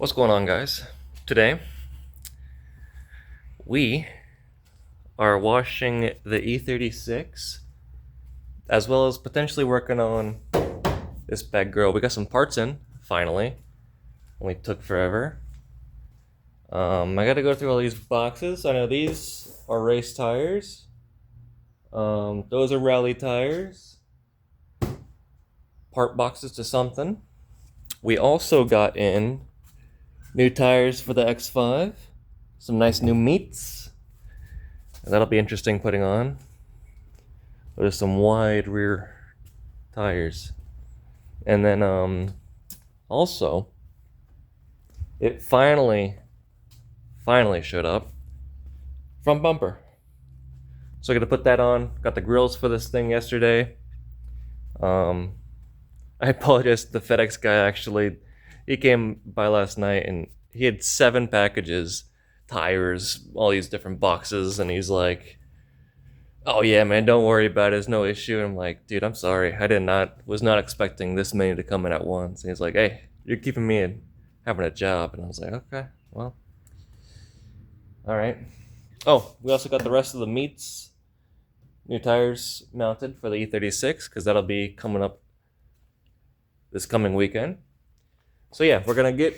What's going on, guys? Today we are washing the E36 as well as potentially working on this bad girl. We got some parts in finally. Only took forever. I got to go through all these boxes. I know these are race tires. Those are rally tires. Part boxes to something. We also got in new tires for the X5. Some nice new meats. That'll be interesting putting on. There's some wide rear tires. And then also it finally showed up. Front bumper. So I got to put that on. Got the grills for this thing yesterday. I apologize to the FedEx guy. Actually, he came by last night and he had 7 packages, tires, all these different boxes, and he's like, "Oh yeah, man, don't worry about it. It's no issue." And I'm like, "Dude, I'm sorry. Was not expecting this many to come in at once." And he's like, "Hey, you're keeping me in having a job." And I was like, "Okay, well, all right." Oh, we also got the rest of the meats, new tires mounted for the E36 because that'll be coming up this coming weekend. So yeah, we're gonna get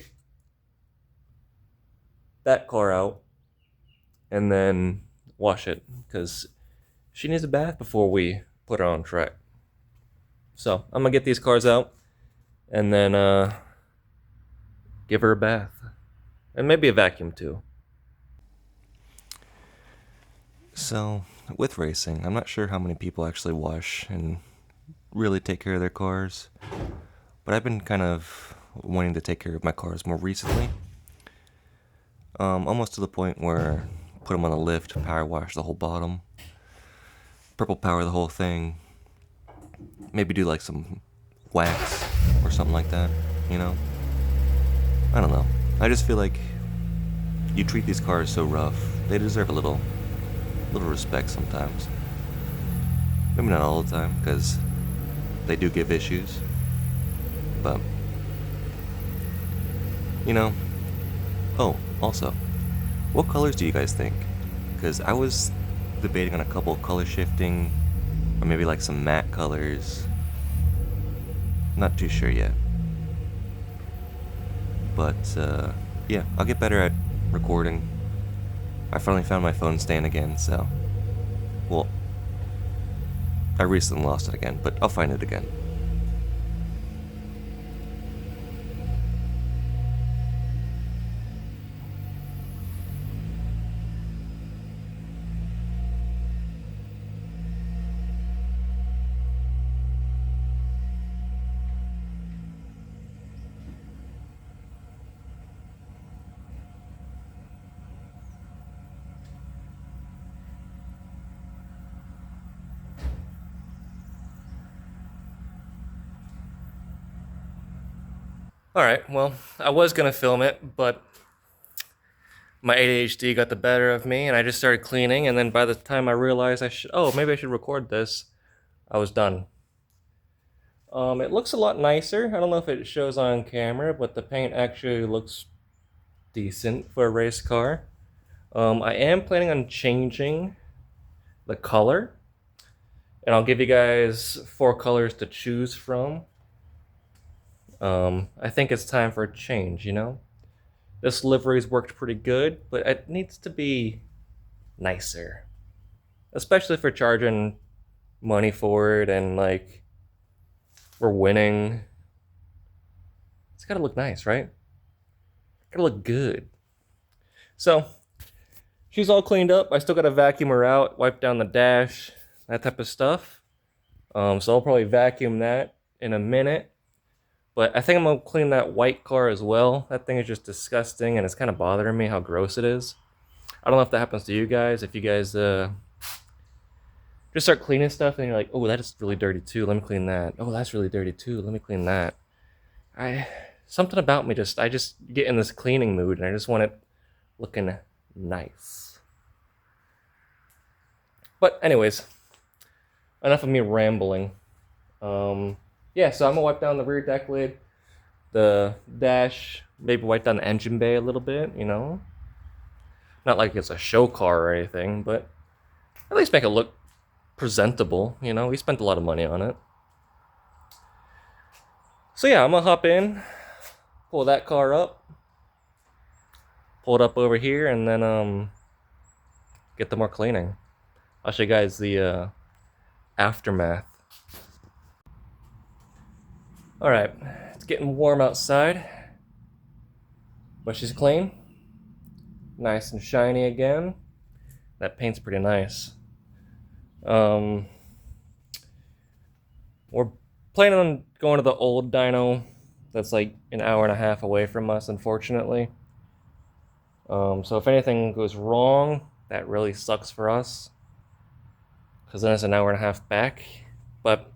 that car out and then wash it because she needs a bath before we put her on track. So I'm gonna get these cars out and then give her a bath and maybe a vacuum too. So with racing, I'm not sure how many people actually wash and really take care of their cars, but I've been kind of wanting to take care of my cars more recently. Almost to the point where put them on the lift, power wash the whole bottom, purple power the whole thing, maybe do like some wax or something like that, you know? I don't know. I just feel like you treat these cars so rough, they deserve a little respect sometimes. Maybe not all the time, because they do give issues, but, you know. Oh, also, what colors do you guys think? Because I was debating on a couple color shifting, or maybe like some matte colors. Not too sure yet. But, yeah, I'll get better at recording. I finally found my phone stand again, so, well, I recently lost it again, but I'll find it again. Alright, well, I was gonna film it, but my ADHD got the better of me and I just started cleaning, and then by the time I realized maybe I should record this, I was done. It looks a lot nicer. I don't know if it shows on camera, but the paint actually looks decent for a race car. I am planning on changing the color, and I'll give you guys 4 colors to choose from. I think it's time for a change, you know? This livery's worked pretty good, but it needs to be nicer. Especially for charging money for it and like we're winning. It's gotta look nice, right? Gotta look good. So she's all cleaned up. I still gotta vacuum her out, wipe down the dash, that type of stuff. So I'll probably vacuum that in a minute. But I think I'm gonna clean that white car as well. That thing is just disgusting and it's kind of bothering me how gross it is. I don't know if that happens to you guys. If you guys just start cleaning stuff and you're like, oh, that is really dirty too. Let me clean that. Oh, that's really dirty too. Let me clean that. Something about me I just get in this cleaning mood and I just want it looking nice. But anyways, enough of me rambling. Yeah, so I'm gonna wipe down the rear deck lid, the dash, maybe wipe down the engine bay a little bit, you know? Not like it's a show car or anything, but at least make it look presentable, you know? We spent a lot of money on it. So yeah, I'm gonna hop in, pull that car up, pull it up over here, and then get the more cleaning. I'll show you guys the aftermath. Alright, it's getting warm outside, but she's clean. Nice and shiny again. That paint's pretty nice. We're planning on going to the old dyno that's like an hour and a half away from us, unfortunately. So if anything goes wrong, that really sucks for us, because then it's an hour and a half back. But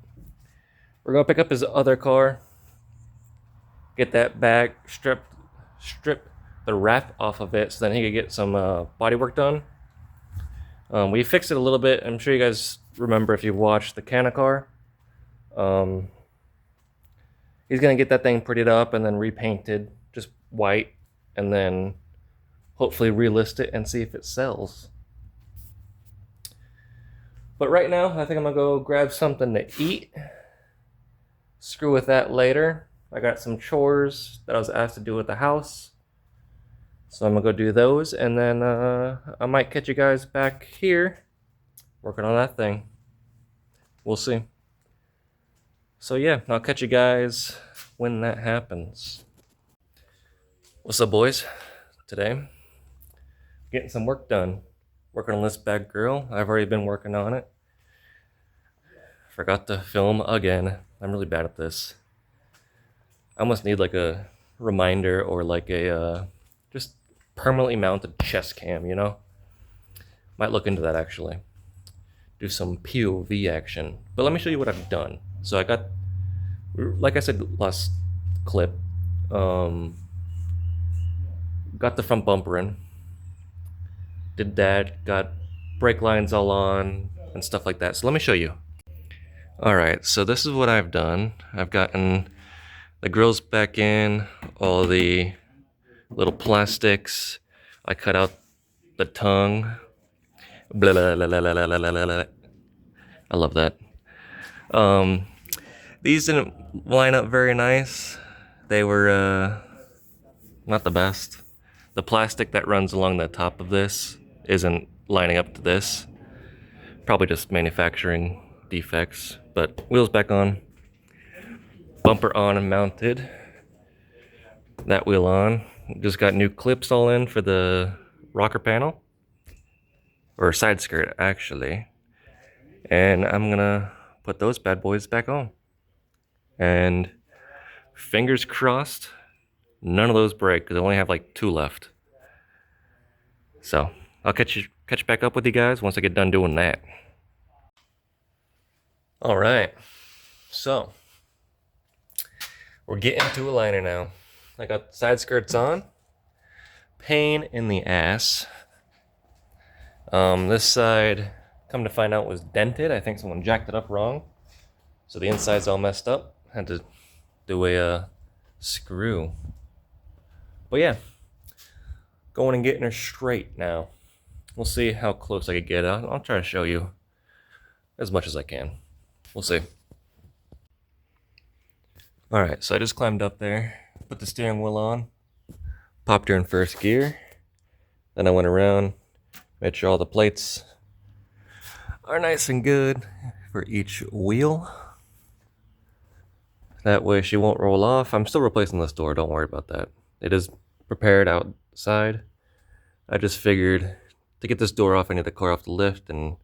we're gonna pick up his other car, get that back, strip the wrap off of it, so then he could get some body work done. We fixed it a little bit. I'm sure you guys remember if you've watched the Canna car. He's gonna get that thing prettied up and then repainted, just white, and then hopefully relist it and see if it sells. But right now, I think I'm gonna go grab something to eat. Screw with that later. I got some chores that I was asked to do at the house, so I'm gonna go do those, and then I might catch you guys back here working on that thing. We'll see. So yeah, I'll catch you guys when that happens. What's up, boys? Today, getting some work done. Working on this bad girl. I've already been working on it. Forgot to film again. I'm really bad at this. I almost need like a reminder or like a just permanently mounted chest cam, you know? Might look into that actually. Do some POV action. But let me show you what I've done. So I got, like I said last clip, got the front bumper in. Did that, got brake lines all on and stuff like that. So let me show you. Alright, so this is what I've done. I've gotten the grills back in, all the little plastics. I cut out the tongue. Blah, blah, blah, blah, blah, blah, blah, blah. I love that. These didn't line up very nice. They were not the best. The plastic that runs along the top of this isn't lining up to this. Probably just manufacturing defects. But wheels back on. Bumper on and mounted. That wheel on. Just got new clips all in for the rocker panel. Or side skirt, actually. And I'm gonna put those bad boys back on. And fingers crossed, none of those break, because I only have like 2 left. So I'll catch back up with you guys once I get done doing that. All right, so we're getting to a liner now. I got side skirts on. Pain in the ass. This side, come to find out, was dented. I think someone jacked it up wrong, so the inside's all messed up. Had to do a screw. But yeah, going and getting her straight now. We'll see how close I can get. I'll try to show you as much as I can. We'll see. Alright, so I just climbed up there, put the steering wheel on, popped her in first gear, then I went around, made sure all the plates are nice and good for each wheel. That way she won't roll off. I'm still replacing this door, don't worry about that. It is prepared outside. I just figured to get this door off, I need the car off the lift, and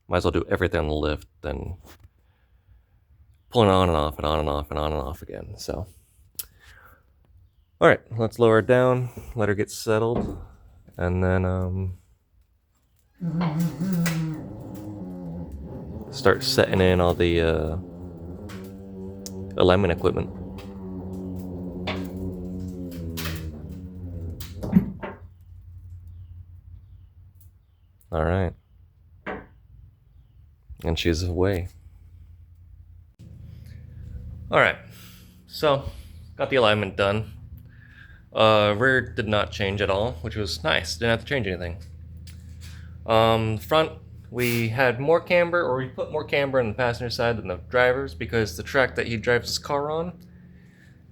might as well do everything on the lift than pulling on and off and on and off and on and off again. So, all right, let's lower her down, let her get settled, and then start setting in all the alignment equipment. All right, and she's away. All right, so Got the alignment done. Rear did not change at all, which was nice. Didn't have to change anything. Front, we had more camber, or we put more camber on the passenger side than the driver's because the track that he drives his car on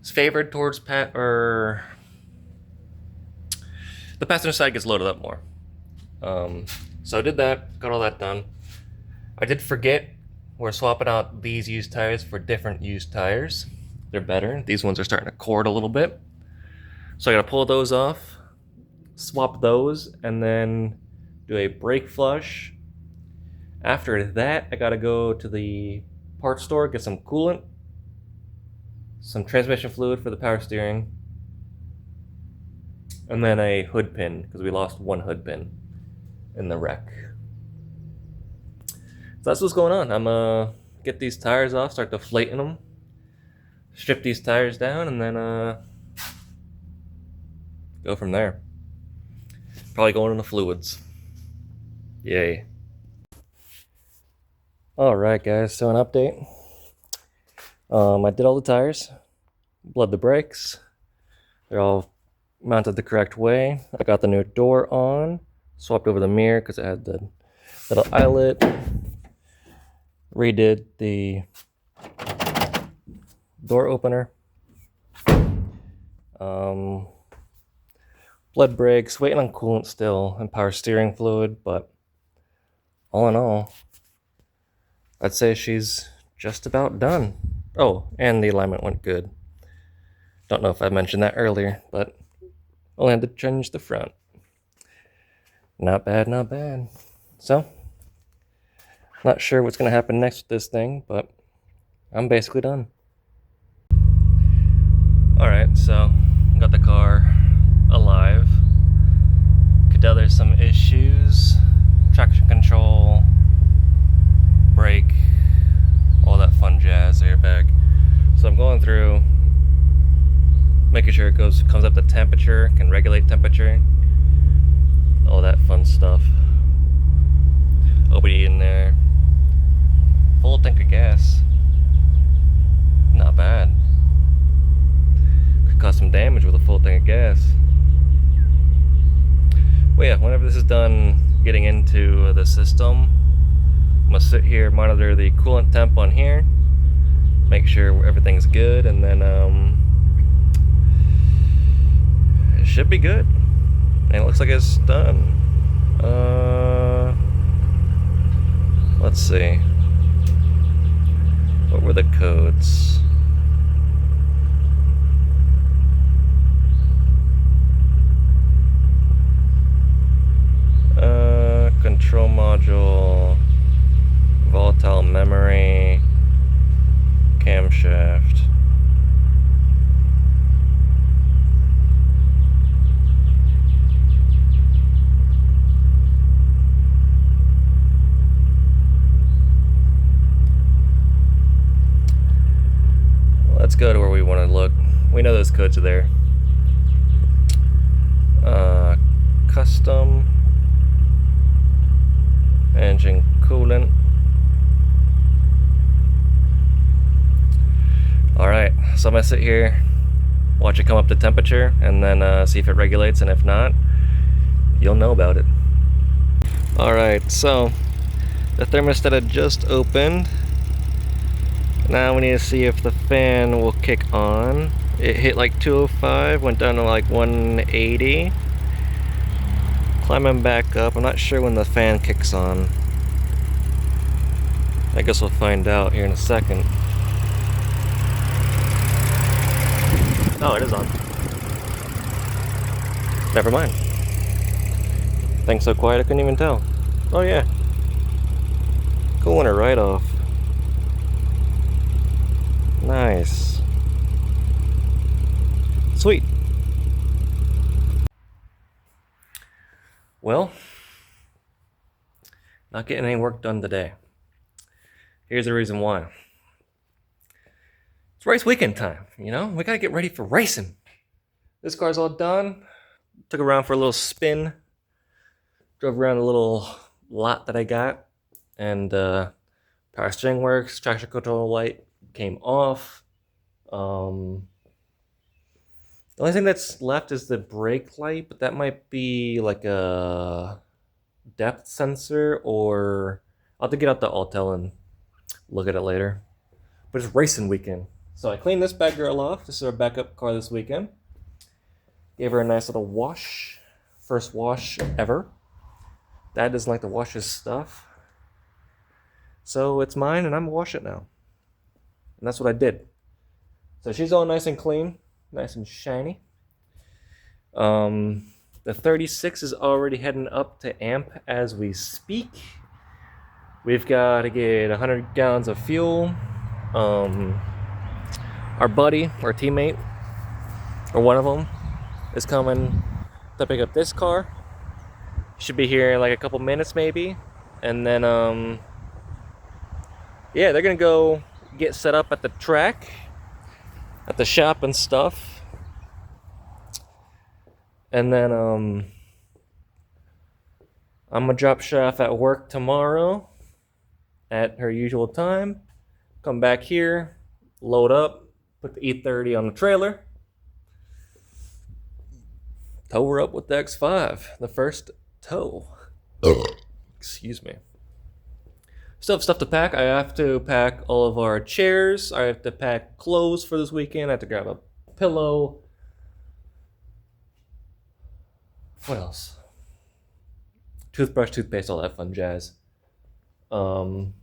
is favored towards the passenger side gets loaded up more. So I did that, got all that done. I did forget we're swapping out these used tires for different used tires. They're better. These ones are starting to cord a little bit. So I gotta pull those off, swap those, and then do a brake flush. After that, I gotta go to the parts store, get some coolant, some transmission fluid for the power steering, and then a hood pin, because we lost one hood pin in the wreck. So that's what's going on. I'm gonna get these tires off, start deflating them, strip these tires down, and then go from there. Probably going in the fluids. Yay. Alright guys, so an update. I did all the tires, bled the brakes. They're all mounted the correct way. I got the new door on, swapped over the mirror because it had the little eyelet. Redid the door opener. Bled brakes, waiting on coolant still and power steering fluid, but all in all, I'd say she's just about done. Oh, and the alignment went good. Don't know if I mentioned that earlier, but only had to change the front. Not bad, not bad. So, not sure what's going to happen next with this thing, but I'm basically done. Alright, so got the car alive. Could tell there's some issues. Traction control, brake, all that fun jazz, airbag. So I'm going through, making sure it comes up to temperature, can regulate temperature, all that fun stuff. OBD in there. Full tank of gas. Not bad. Could cause some damage with a full tank of gas. Well, yeah, whenever this is done getting into the system, I'm gonna sit here, monitor the coolant temp on here, make sure everything's good, and then it should be good. And it looks like it's done. Let's see. What were the codes? Control module, volatile memory, camshaft. Let's go to where we want to look. We know those codes are there. Custom engine coolant. Alright, so I'm gonna sit here, watch it come up to temperature, and then see if it regulates, and if not, you'll know about it. Alright, so the thermostat had just opened. Now we need to see if the fan will kick on. It hit like 205, went down to like 180. Climbing back up. I'm not sure when the fan kicks on. I guess we'll find out here in a second. Oh, it is on. Never mind. Thing's so quiet I couldn't even tell. Oh yeah. Cooling it right off. Nice. Sweet. Well, not getting any work done today. Here's the reason why. It's race weekend time, you know? We gotta get ready for racing. This car's all done. Took it around for a little spin. Drove around a little lot that I got. And power steering works, traction control light came off. The only thing that's left is the brake light, but that might be like a depth sensor, or I'll have to get out the Autel and look at it later. But it's racing weekend. So I cleaned this bad girl off. This is our backup car this weekend. Gave her a nice little wash. First wash ever. Dad doesn't like to wash his stuff. So it's mine and I'm gonna wash it now. And that's what I did. So she's all nice and clean. Nice and shiny. The 36 is already heading up to amp as we speak. We've got to get 100 gallons of fuel. Our buddy, our teammate, or one of them, is coming to pick up this car. Should be here in like a couple minutes maybe. And then, yeah, they're gonna go get set up at the track, at the shop and stuff. And then, I'm gonna drop Chef at work tomorrow at her usual time. Come back here, load up, put the E30 on the trailer, tow her up with the X5, the first tow. Excuse me. Still have stuff to pack. I have to pack all of our chairs. I have to pack clothes for this weekend. I have to grab a pillow. What else? Toothbrush, toothpaste, all that fun jazz. And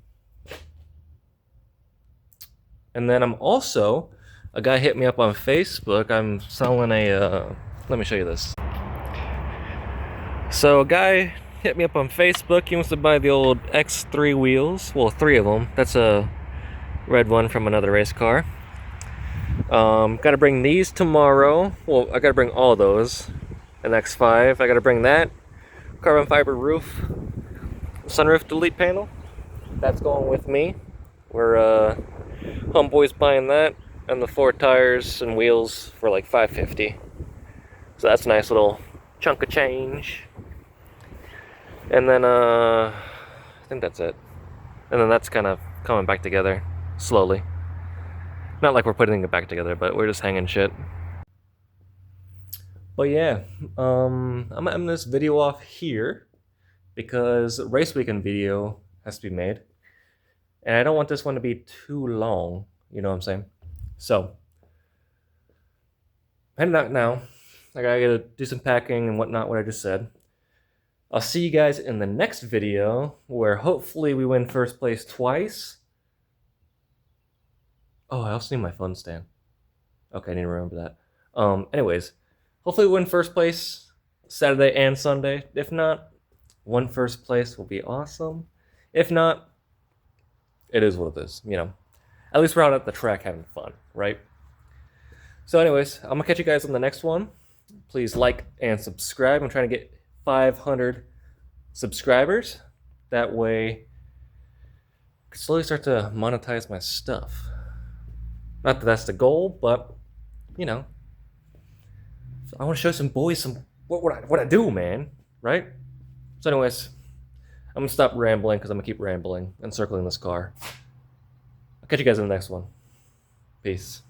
then I'm also, a guy hit me up on Facebook. I'm selling a, let me show you this. So a guy hit me up on Facebook. He wants to buy the old X3 wheels. Well, 3 of them. That's a red one from another race car. Gotta bring these tomorrow. Well, I gotta bring all those. An X5. I gotta bring that. Carbon fiber roof. Sunroof delete panel. That's going with me. We're, homeboy's buying that. And the 4 tires and wheels for like $550. So that's a nice little chunk of change. And then, I think that's it. And then that's kind of coming back together slowly. Not like we're putting it back together, but we're just hanging shit. But yeah, I'm gonna end this video off here because race weekend video has to be made. And I don't want this one to be too long, you know what I'm saying? So, heading out now. I gotta do some packing and whatnot, what I just said. I'll see you guys in the next video where hopefully we win first place twice. Oh, I also need my phone stand. Okay, I need to remember that. Anyways, hopefully we win first place Saturday and Sunday. If not, one first place will be awesome. If not, it is what it is, you know. At least we're out at the track having fun, right? So anyways, I'm gonna catch you guys on the next one. Please like and subscribe. I'm trying to get 500 subscribers. That way, I can slowly start to monetize my stuff. Not that that's the goal, but, you know, I want to show some boys some what I do, man, right? So anyways, I'm going to stop rambling because I'm going to keep rambling and circling this car. I'll catch you guys in the next one. Peace.